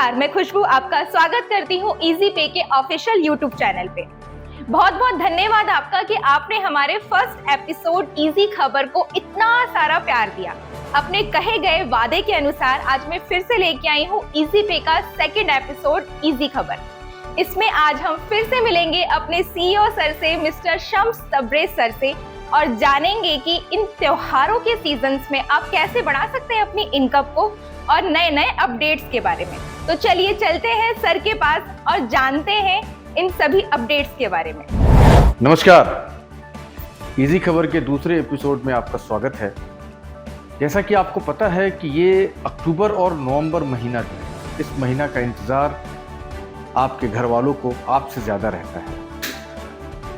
नमस्कार, मैं खुशबू आपका स्वागत करती हूँ इजी पे के ऑफिशियल यूट्यूब चैनल पे। बहुत बहुत धन्यवाद आपका कि आपने हमारे फर्स्ट एपिसोड इजी खबर को इतना सारा प्यार दिया। अपने कहे गए वादे के अनुसार आज मैं फिर से लेके आई हूँ इजी पे का सेकंड एपिसोड इजी खबर। इसमें आज हम फिर से मिलेंगे अपने सीईओ सर से, मिस्टर शम्स तबरेज़ सर से, और जानेंगे कि इन त्योहारों के सीजन्स में आप कैसे बढ़ा सकते हैं अपनी इनकम को और नए नए अपडेट्स के बारे में। तो चलिए चलते हैं सर के पास और जानते हैं इन सभी अपडेट्स के बारे में। नमस्कार, इजी खबर के दूसरे एपिसोड में आपका स्वागत है। जैसा कि आपको पता है कि ये अक्टूबर और नवंबर महीना जो है, इस महीना का इंतज़ार आपके घर वालों को आपसे ज़्यादा रहता है।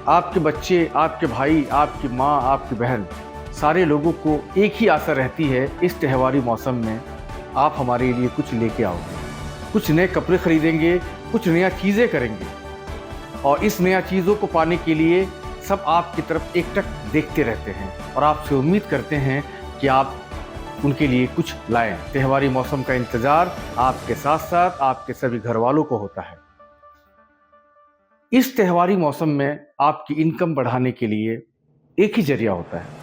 आपके बच्चे, आपके भाई, आपकी माँ, आपकी बहन, सारे लोगों को एक ही आशा रहती है, इस त्योहारी मौसम में आप हमारे लिए कुछ लेके आओगे, कुछ नए कपड़े खरीदेंगे, कुछ नया चीज़ें करेंगे। और इस नया चीज़ों को पाने के लिए सब आपकी तरफ एकटक देखते रहते हैं और आपसे उम्मीद करते हैं कि आप उनके लिए कुछ लाएं। त्योहारी मौसम का इंतज़ार आपके साथ साथ आपके सभी घर वालों को होता है। इस त्योहारी मौसम में आपकी इनकम बढ़ाने के लिए एक ही जरिया होता है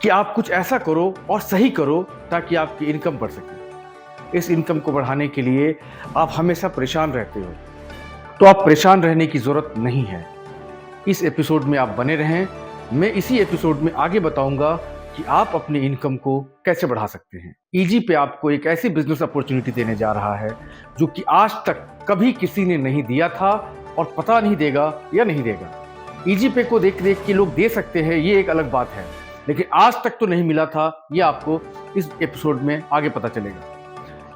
कि आप कुछ ऐसा करो और सही करो ताकि आपकी इनकम बढ़ सके। इस इनकम को बढ़ाने के लिए आप हमेशा परेशान रहते हो, तो आप परेशान रहने की ज़रूरत नहीं है। इस एपिसोड में आप बने रहें। मैं इसी एपिसोड में आगे बताऊंगा कि आप अपनी इनकम को कैसे बढ़ा सकते हैं। इजी पे आपको एक ऐसी बिजनेस अपॉर्चुनिटी देने जा रहा है जो कि आज तक कभी किसी ने नहीं दिया था और पता नहीं देगा या नहीं देगा। इजी पे को देख देख के लोग दे सकते हैं, ये एक अलग बात है, लेकिन आज तक तो नहीं मिला था। ये आपको इस एपिसोड में आगे पता चलेगा।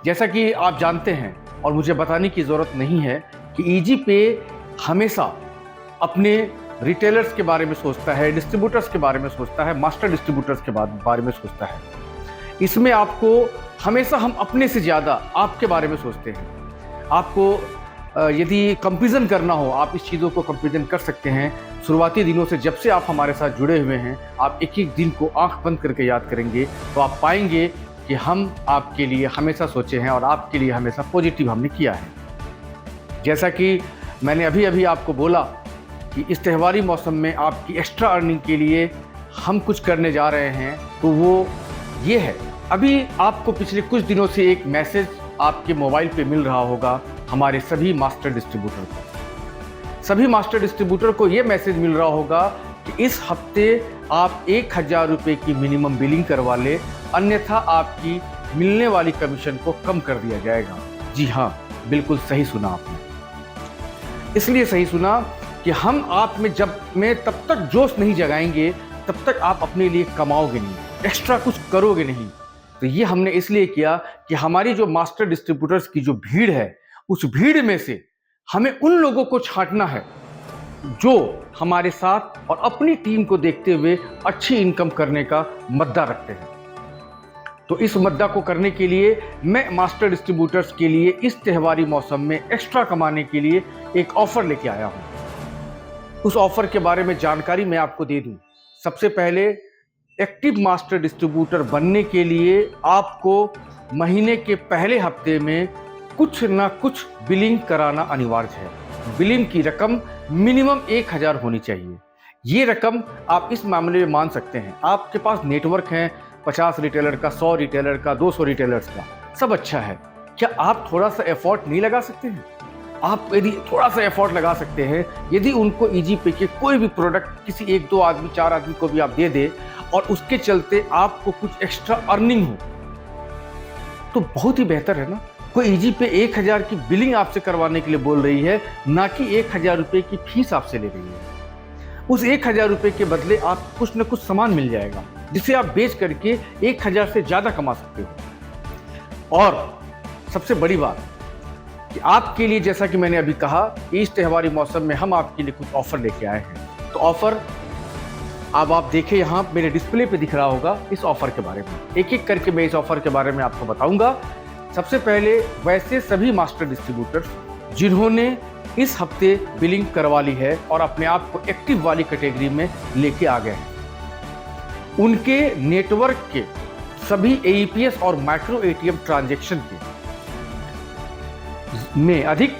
जैसा कि आप जानते हैं और मुझे बताने की ज़रूरत नहीं है कि इजी पे हमेशा अपने रिटेलर्स के बारे में सोचता है, डिस्ट्रीब्यूटर्स के बारे में सोचता है, मास्टर डिस्ट्रीब्यूटर्स के बारे में सोचता है। इसमें आपको हमेशा हम अपने से ज़्यादा आपके बारे में सोचते हैं। आपको यदि कंपैरिजन करना हो, आप इस चीज़ों को कंपैरिजन कर सकते हैं। शुरुआती दिनों से जब से आप हमारे साथ जुड़े हुए हैं, आप एक एक दिन को आंख बंद करके याद करेंगे तो आप पाएंगे कि हम आपके लिए हमेशा सोचे हैं और आपके लिए हमेशा पॉजिटिव हमने किया है। जैसा कि मैंने अभी अभी आपको बोला कि इस त्योहारी मौसम में आपकी एक्स्ट्रा अर्निंग के लिए हम कुछ करने जा रहे हैं, तो वो ये है। अभी आपको पिछले कुछ दिनों से एक मैसेज आपके मोबाइल पे मिल रहा होगा हमारे सभी मास्टर डिस्ट्रीब्यूटर को। सभी मास्टर डिस्ट्रीब्यूटर को ये मैसेज मिल रहा होगा कि इस हफ्ते आप 1000 रुपये की मिनिमम बिलिंग करवा ले, अन्यथा आपकी मिलने वाली कमीशन को कम कर दिया जाएगा। जी हाँ, बिल्कुल सही सुना आपने। इसलिए सही सुना कि हम आप में तब तक जोश नहीं जगाएंगे तब तक आप अपने लिए कमाओगे नहीं, एक्स्ट्रा कुछ करोगे नहीं। तो ये हमने इसलिए किया कि हमारी जो मास्टर डिस्ट्रीब्यूटर्स की जो भीड़ है, उस भीड़ में से हमें उन लोगों को छांटना है जो हमारे साथ और अपनी टीम को देखते हुए अच्छी इनकम करने का मद्दा रखते हैं। तो इस मद्दा को करने के लिए मैं मास्टर डिस्ट्रीब्यूटर्स के लिए इस त्योहारी मौसम में एक्स्ट्रा कमाने के लिए एक ऑफर लेके आया हूं। उस ऑफर के बारे में जानकारी मैं आपको दे दूं। सबसे पहले, एक्टिव मास्टर डिस्ट्रीब्यूटर बनने के लिए आपको महीने के पहले हफ्ते में कुछ ना कुछ बिलिंग कराना अनिवार्य है। बिलिंग की रकम मिनिमम 1000 होनी चाहिए। ये रकम आप इस मामले में मान सकते हैं, आपके पास नेटवर्क है 50 रिटेलर का, 100 रिटेलर का, 200 रिटेलर्स का, सब अच्छा है। क्या आप थोड़ा सा एफर्ट नहीं लगा सकते हैं? आप यदि थोड़ा सा एफर्ट लगा सकते हैं, यदि उनको इजी पे के कोई भी प्रोडक्ट किसी 1-2 आदमी, 4 आदमी को भी आप दे दे और उसके चलते आपको कुछ एक्स्ट्रा अर्निंग हो, तो बहुत ही बेहतर है ना। कोई इजी पे 1000 की बिलिंग आपसे करवाने के लिए बोल रही है, ना कि 1000 रुपये की फीस आपसे ले रही है। उस 1000 रुपये के बदले आप कुछ न कुछ सामान मिल जाएगा जिसे आप बेच करके 1000 से ज़्यादा कमा सकते हो। और सबसे बड़ी बात कि आपके लिए, जैसा कि मैंने अभी कहा, इस त्योहारी मौसम में हम आपके लिए कुछ ऑफर लेके आए हैं। तो ऑफर अब आप देखें, यहाँ मेरे डिस्प्ले पे दिख रहा होगा इस ऑफर के बारे में। एक एक करके मैं इस ऑफर के बारे में आपको बताऊंगा। सबसे पहले, वैसे सभी मास्टर डिस्ट्रीब्यूटर्स जिन्होंने इस हफ्ते बिलिंग करवा ली है और अपने आप को एक्टिव वाली कैटेगरी में लेके आ गए हैं, उनके नेटवर्क के सभी एईपीएस और माइक्रो एटीएम ट्रांजैक्शन के में अधिक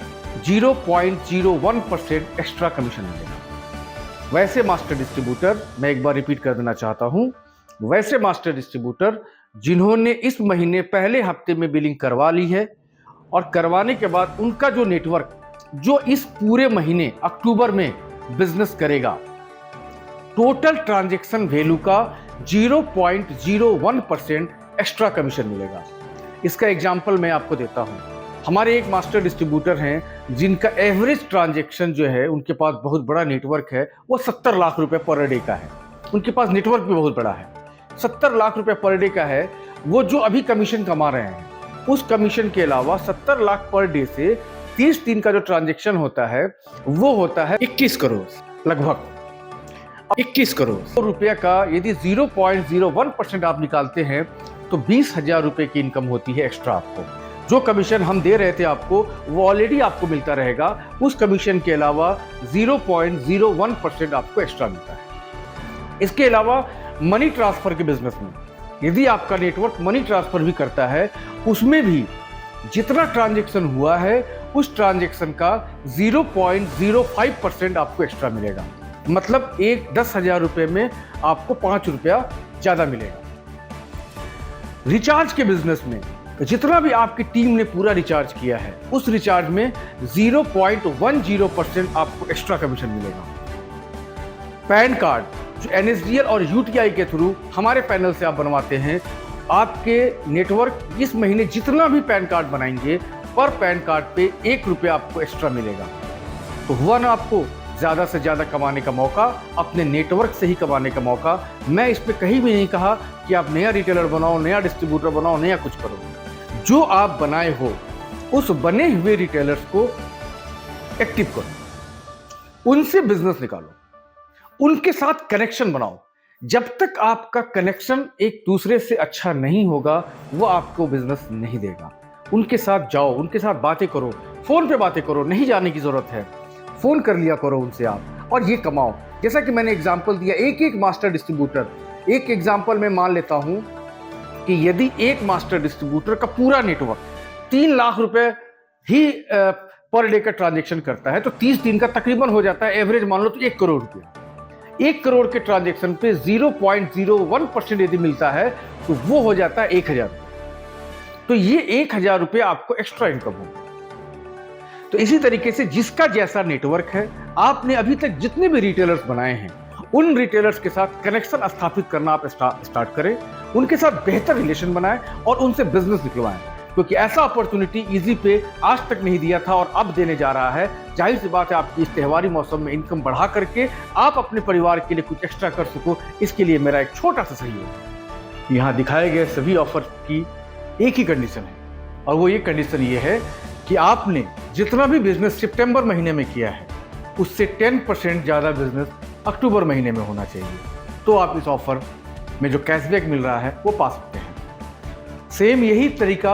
0.01% एक्स्ट्रा कमीशन मिलेगा। वैसे मास्टर डिस्ट्रीब्यूटर, मैं एक बार रिपीट कर देना चाहता हूं, वैसे मास्टर डिस्ट्रीब्यूटर जिन्होंने इस महीने पहले हफ्ते में बिलिंग करवा ली है और करवाने के बाद उनका जो नेटवर्क जो इस पूरे महीने अक्टूबर में बिजनेस करेगा, टोटल ट्रांजैक्शन वैल्यू का 0.01% एक्स्ट्रा कमीशन मिलेगा। इसका एग्जांपल मैं आपको देता हूं। हमारे एक मास्टर डिस्ट्रीब्यूटर हैं जिनका एवरेज ट्रांजैक्शन जो है, उनके पास बहुत बड़ा नेटवर्क है, वो 70 लाख रुपए पर डे का है। उनके पास नेटवर्क भी बहुत बड़ा है, 70 लाख रुपए पर डे का है। वो जो अभी कमीशन कमा रहे हैं, उस कमीशन के अलावा 70 लाख पर डे से 30 दिन का जो ट्रांजैक्शन होता है वो होता है 21 करोड़, लगभग 21 करोड़ रुपया का। यदि 0.01% आप निकालते हैं तो 20,000 रुपए की इनकम होती है एक्स्ट्रा। आपको जो कमीशन हम दे रहे थे आपको, वो ऑलरेडी आपको मिलता रहेगा। उस कमीशन के अलावा 0.01% आपको एक्स्ट्रा मिलता है। इसके अलावा मनी ट्रांसफर के बिजनेस में यदि आपका नेटवर्क मनी ट्रांसफर भी करता है, उसमें भी जितना ट्रांजैक्शन हुआ है उस ट्रांजैक्शन का 0.05% आपको एक्स्ट्रा मिलेगा। मतलब 10,000 रुपए में आपको 5 रुपया ज्यादा मिलेगा। रिचार्ज के बिजनेस में जितना भी आपकी टीम ने पूरा रिचार्ज किया है, उस रिचार्ज में 0.10% आपको एक्स्ट्रा कमीशन मिलेगा। पैन कार्ड जो NSDL और UTI के थ्रू हमारे पैनल से आप बनवाते हैं, आपके नेटवर्क इस महीने जितना भी पैन कार्ड बनाएंगे, पर पैन कार्ड पे 1 रुपया आपको एक्स्ट्रा मिलेगा। तो हुआ ना आपको ज़्यादा से ज़्यादा कमाने का मौका, अपने नेटवर्क से ही कमाने का मौका। मैं इस पे कहीं भी नहीं कहा कि आप नया रिटेलर बनाओ, नया डिस्ट्रीब्यूटर बनाओ, नया कुछ करो। जो आप बनाए हो उस बने हुए रिटेलर्स को एक्टिव करो, उनसे बिजनेस निकालो, उनके साथ कनेक्शन बनाओ। जब तक आपका कनेक्शन एक दूसरे से अच्छा नहीं होगा, वो आपको बिजनेस नहीं देगा। उनके साथ जाओ, उनके साथ बातें करो, फोन पे बातें करो, नहीं जाने की जरूरत है, फोन कर लिया करो उनसे आप, और ये कमाओ। जैसा कि मैंने एग्जांपल दिया, एक मास्टर डिस्ट्रीब्यूटर, एक एग्जांपल मैं मान लेता हूं कि यदि एक मास्टर डिस्ट्रीब्यूटर का पूरा नेटवर्क 3 लाख रुपए ही पर डे का ट्रांजेक्शन करता है, तो 30 दिन का तकरीबन हो जाता है, एवरेज मान लो तो 1 करोड़ रुपया। 1 करोड़ के ट्रांजेक्शन पे 0.01% यदि मिलता है तो वो हो जाता है 1,000। तो ये 1,000 रुपये आपको एक्स्ट्रा इनकम होगा। तो इसी तरीके से जिसका जैसा नेटवर्क है, आपने अभी तक जितने भी रिटेलर्स बनाए हैं, उन रिटेलर्स के साथ कनेक्शन स्थापित करना आप स्टार्ट करें, उनके साथ बेहतर रिलेशन बनाएं और उनसे बिजनेस निकलवाएं। क्योंकि ऐसा अपॉर्चुनिटी इजी पे आज तक नहीं दिया था और अब देने जा रहा है। जाहिर सी बात है, आपकी इस त्योहारी मौसम में इनकम बढ़ा करके आप अपने परिवार के लिए कुछ एक्स्ट्रा कर सको, इसके लिए मेरा एक छोटा सा सहयोग है। यहाँ दिखाए गए सभी ऑफर की एक ही कंडीशन है, और वो ये कंडीशन ये है कि आपने जितना भी बिजनेस सितंबर महीने में किया है, उससे 10% ज़्यादा बिजनेस अक्टूबर महीने में होना चाहिए, तो आप इस ऑफर में जो कैशबैक मिल रहा है वो पा सकते हैं। सेम यही तरीका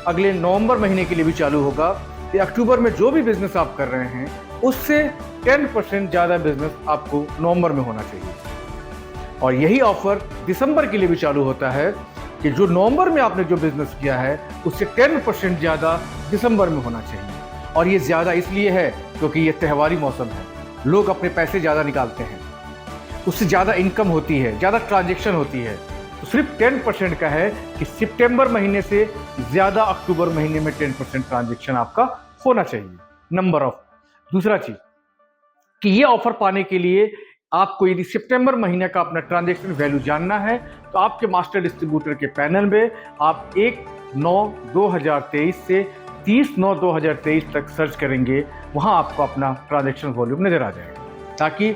अगले नवंबर महीने के लिए भी चालू होगा कि अक्टूबर में जो भी बिजनेस आप कर रहे हैं, उससे 10% ज़्यादा बिजनेस आपको नवंबर में होना चाहिए। और यही ऑफर दिसंबर के लिए भी चालू होता है कि जो नवंबर में आपने जो बिजनेस किया है, उससे 10% ज़्यादा दिसंबर में होना चाहिए। और ये ज़्यादा इसलिए है क्योंकि ये त्योहारी मौसम है, लोग अपने पैसे ज़्यादा निकालते हैं, उससे ज़्यादा इनकम होती है, ज़्यादा ट्रांजैक्शन होती है। तो सिर्फ 10% का है कि सितंबर महीने से ज़्यादा अक्टूबर महीने में 10% ट्रांजैक्शन आपका होना चाहिए। नंबर ऑफ दूसरा चीज़ कि ये ऑफर पाने के लिए आपको यदि सितंबर महीने का अपना ट्रांजैक्शन वैल्यू जानना है, तो आपके मास्टर डिस्ट्रीब्यूटर के पैनल में आप 1/9/2023 से 30/9/2023 तक सर्च करेंगे, वहाँ आपको अपना ट्रांजैक्शन वॉल्यूम नज़र आ जाएगा, ताकि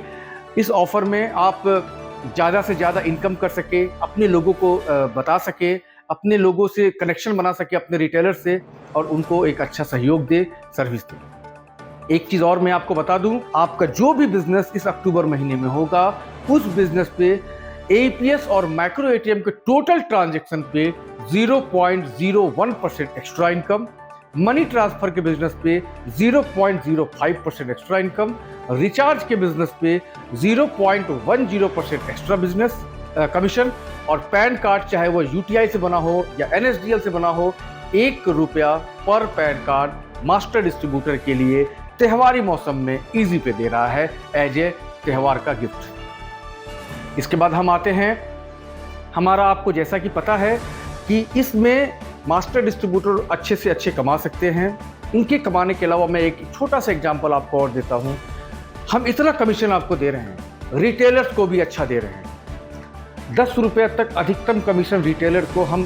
इस ऑफर में आप ज़्यादा से ज़्यादा इनकम कर सके, अपने लोगों को बता सके, अपने लोगों से कनेक्शन बना सके, अपने रिटेलर से, और उनको एक अच्छा सहयोग दे, सर्विस दे। एक चीज़ और मैं आपको बता दूं, आपका जो भी बिजनेस इस अक्टूबर महीने में होगा, उस बिजनेस पे APS और माइक्रो ATM के टोटल ट्रांजैक्शन पे 0.01% एक्स्ट्रा इनकम, मनी ट्रांसफर के बिजनेस पे 0.05% एक्स्ट्रा इनकम, रिचार्ज के बिजनेस पे 0.10% एक्स्ट्रा बिजनेस कमीशन, और पैन कार्ड चाहे वो UTI से बना हो या NSDL से बना हो, 1 रुपया पर पैन कार्ड मास्टर डिस्ट्रीब्यूटर के लिए त्योहारी मौसम में इजी पे दे रहा है एज ए त्योहार का गिफ्ट। इसके बाद हम आते हैं हमारा, आपको जैसा कि पता है कि इसमें मास्टर डिस्ट्रीब्यूटर अच्छे से अच्छे कमा सकते हैं। इनके कमाने के अलावा मैं एक छोटा सा एग्जांपल आपको और देता हूं। हम इतना कमीशन आपको दे रहे हैं, रिटेलर्स को भी अच्छा दे रहे हैं। 10 रुपये तक अधिकतम कमीशन रिटेलर को हम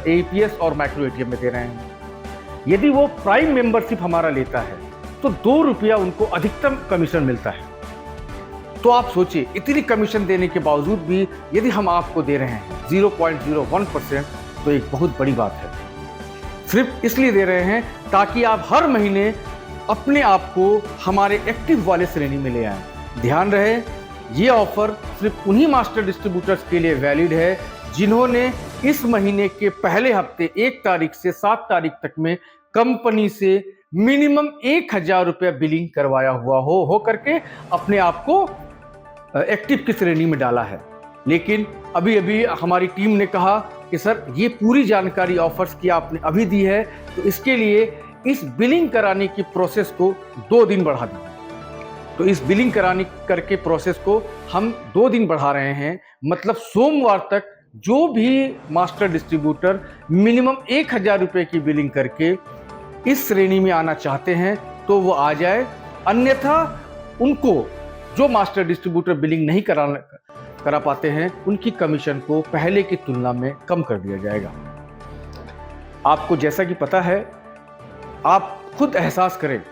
APS और माइक्रो ATM में दे रहे हैं। यदि वो प्राइम मेंबरशिप हमारा लेता है तो 2 रुपया उनको अधिकतम कमीशन मिलता है। तो आप सोचिए, इतनी कमीशन देने के बावजूद भी यदि हम आपको दे रहे हैं 0.01%, तो एक बहुत बड़ी बात है। सिर्फ इसलिए दे रहे हैं ताकि आप हर महीने अपने आप को हमारे एक्टिव वाले श्रेणी में ले आएं। ध्यान रहे, ये ऑफर सिर्फ उन्हीं मास्टर डिस्ट्रीब्यूटर्स के लिए वैलिड है जिन्होंने इस महीने के पहले हफ्ते 1 तारीख से 7 तारीख तक में कंपनी से मिनिमम 1000 रुपया बिलिंग करवाया हुआ हो करके अपने आप को एक्टिव की श्रेणी में डाला है। लेकिन अभी अभी हमारी टीम ने कहा कि सर, ये पूरी जानकारी ऑफर्स की आपने अभी दी है, तो इसके लिए इस बिलिंग कराने की प्रोसेस को 2 दिन बढ़ा दीजिए। तो इस बिलिंग कराने करके प्रोसेस को हम 2 दिन बढ़ा रहे हैं। मतलब सोमवार तक जो भी मास्टर डिस्ट्रीब्यूटर मिनिमम 1000 रुपये की बिलिंग करके इस श्रेणी में आना चाहते हैं तो वो आ जाए। अन्यथा उनको, जो मास्टर डिस्ट्रीब्यूटर बिलिंग नहीं करा पाते हैं, उनकी कमीशन को पहले की तुलना में कम कर दिया जाएगा। आपको जैसा कि पता है, आप खुद एहसास करें,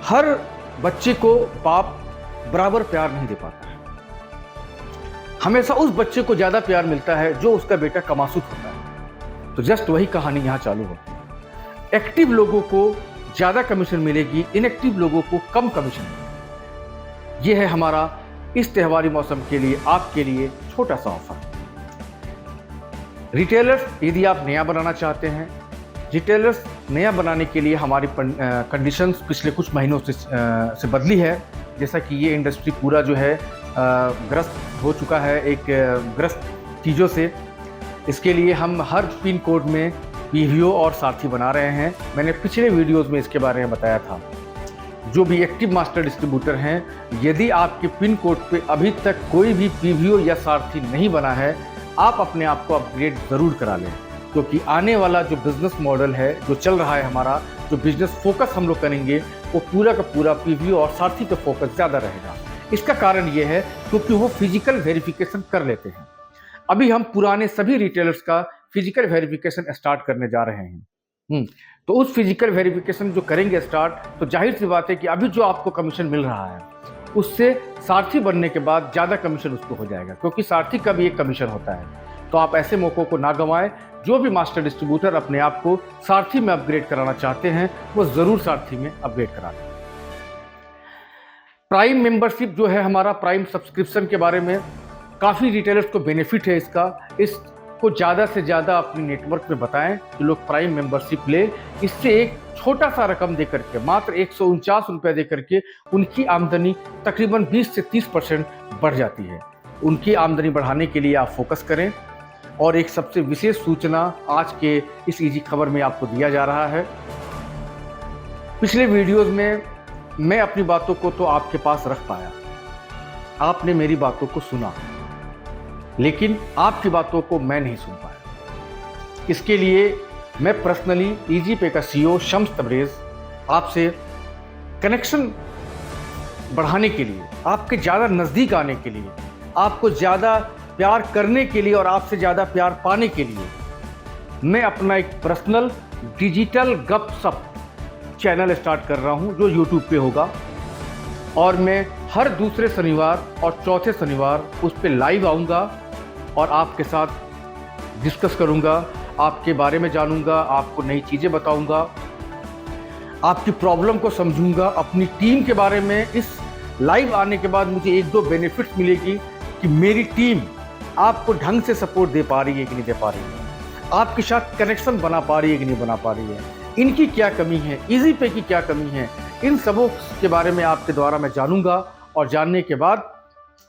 हर बच्चे को बाप बराबर प्यार नहीं दे पाता है। हमेशा उस बच्चे को ज्यादा प्यार मिलता है जो उसका बेटा कमासुत होता है। तो जस्ट वही कहानी यहां चालू होती है। एक्टिव लोगों को ज्यादा कमीशन मिलेगी, इनएक्टिव लोगों को कम कमीशन मिलेगी। यह है हमारा इस त्योहारी मौसम के लिए आपके लिए छोटा सा ऑफर। रिटेलर्स, यदि आप नया बनाना चाहते हैं, रिटेलर्स नया बनाने के लिए हमारी कंडीशंस पिछले कुछ महीनों से बदली है। जैसा कि ये इंडस्ट्री पूरा जो है ग्रस्त हो चुका है एक ग्रस्त चीज़ों से। इसके लिए हम हर पिन कोड में PVO और सारथी बना रहे हैं। मैंने पिछले वीडियोस में इसके बारे में बताया था। जो भी एक्टिव मास्टर डिस्ट्रीब्यूटर हैं, यदि आपके पिन कोड पे अभी तक कोई भी PVO या सारथी नहीं बना है, आप अपने आप को अपग्रेड ज़रूर करा लें, क्योंकि आने वाला जो बिज़नेस मॉडल है, जो चल रहा है हमारा, जो बिज़नेस फोकस हम लोग करेंगे, वो पूरा का पूरा PVO और सारथी पे फोकस ज़्यादा रहेगा। इसका कारण ये है क्योंकि वो फिजिकल वेरिफिकेशन कर लेते हैं। अभी हम पुराने सभी रिटेलर्स का फिजिकल वेरिफिकेशन स्टार्ट करने जा रहे हैं। तो उस फिजिकल वेरिफिकेशन जो करेंगे स्टार्ट, तो जाहिर सी बात है कि अभी जो आपको कमीशन मिल रहा है उससे सारथी बनने के बाद ज़्यादा कमीशन उसको हो जाएगा, क्योंकि सारथी का भी एक कमीशन होता है। तो आप ऐसे मौक़ों को ना गंवाएं। जो भी मास्टर डिस्ट्रीब्यूटर अपने आप को सारथी में अपग्रेड कराना चाहते हैं, वो ज़रूर सारथी में अपग्रेड करा लें। प्राइम मेंबरशिप जो है हमारा, प्राइम सब्सक्रिप्शन के बारे में काफ़ी रिटेलर्स को बेनिफिट है इसको ज़्यादा से ज़्यादा अपने नेटवर्क में बताएं कि लोग प्राइम मेंबरशिप ले। इससे एक छोटा सा रकम दे करके, मात्र 149 रुपये दे करके उनकी आमदनी तकरीबन 20 से 30% बढ़ जाती है। उनकी आमदनी बढ़ाने के लिए आप फोकस करें। और एक सबसे विशेष सूचना आज के इस इजी खबर में आपको दिया जा रहा है। पिछले वीडियोस में मैं अपनी बातों को तो आपके पास रख पाया, आपने मेरी बातों को सुना, लेकिन आपकी बातों को मैं नहीं सुन पाया। इसके लिए मैं पर्सनली इजी पे का CEO शम्स तबरेज़ आपसे कनेक्शन बढ़ाने के लिए, आपके ज़्यादा नज़दीक आने के लिए, आपको ज़्यादा प्यार करने के लिए और आपसे ज़्यादा प्यार पाने के लिए मैं अपना एक पर्सनल डिजिटल गपशप चैनल स्टार्ट कर रहा हूं, जो YouTube पे होगा। और मैं हर दूसरे शनिवार और चौथे शनिवार उस पे लाइव आऊँगा और आपके साथ डिस्कस करूँगा, आपके बारे में जानूँगा, आपको नई चीज़ें बताऊँगा, आपकी प्रॉब्लम को समझूँगा, अपनी टीम के बारे में। इस लाइव आने के बाद मुझे 1-2 बेनिफिट्स मिलेगी कि मेरी टीम आपको ढंग से सपोर्ट दे पा रही है कि नहीं दे पा रही है, आपके साथ कनेक्शन बना पा रही है कि नहीं बना पा रही है, इनकी क्या कमी है, इजी पे की क्या कमी है, इन सबों के बारे में आपके द्वारा मैं जानूंगा और जानने के बाद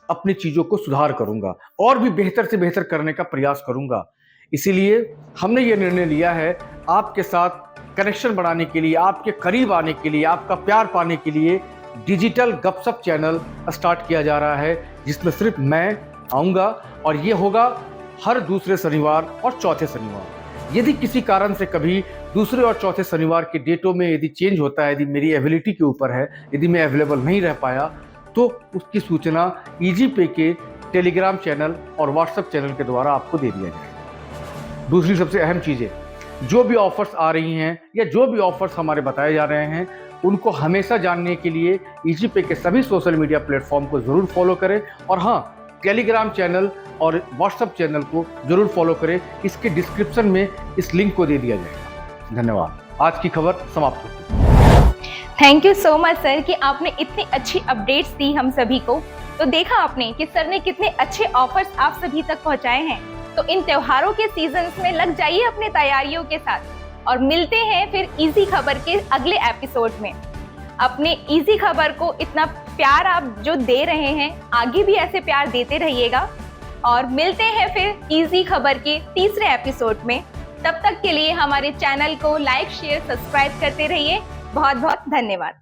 अपनी चीज़ों को सुधार करूंगा और भी बेहतर से बेहतर करने का प्रयास करूंगा। इसीलिए हमने ये निर्णय लिया है आपके साथ कनेक्शन बढ़ाने के लिए, आपके करीब आने के लिए, आपका प्यार पाने के लिए डिजिटल गपशप चैनल स्टार्ट किया जा रहा है, जिसमें सिर्फ मैं आऊँगा और ये होगा हर दूसरे शनिवार और चौथे शनिवार। यदि किसी कारण से कभी दूसरे और चौथे शनिवार के डेटों में यदि चेंज होता है, यदि मेरी एबिलिटी के ऊपर है, यदि मैं अवेलेबल नहीं रह पाया, तो उसकी सूचना ईजी पे के टेलीग्राम चैनल और व्हाट्सएप चैनल के द्वारा आपको दे दिया जाएगा। दूसरी सबसे अहम चीज़ है, जो भी ऑफर्स आ रही हैं या जो भी ऑफर्स हमारे बताए जा रहे हैं, उनको हमेशा जानने के लिए ईजी पे के सभी सोशल मीडिया प्लेटफॉर्म को ज़रूर फॉलो करें और हाँ, टेलीग्राम चैनल और व्हाट्सएप चैनल को जरूर फॉलो करें। इसके डिस्क्रिप्शन में इस लिंक को दे दिया जाएगा। धन्यवाद। आज की खबर समाप्त होती है। Thank you so much sir कि आपने इतनी अच्छी अपडेट्स दी हम सभी को। तो देखा आपने कि सर ने कितने अच्छे ऑफर्स आप सभी तक पहुंचाए हैं। तो इन त्योहारों के सीजन्स में लग जाइए अपने तैयारियों के साथ और मिलते हैं फिर इजी खबर के अगले एपिसोड में। अपने इजी खबर को इतना प्यार आप जो दे रहे हैं, आगे भी ऐसे प्यार देते रहिएगा और मिलते हैं फिर इजी खबर के तीसरे एपिसोड में। तब तक के लिए हमारे चैनल को लाइक, शेयर, सब्सक्राइब करते रहिए। बहुत बहुत धन्यवाद।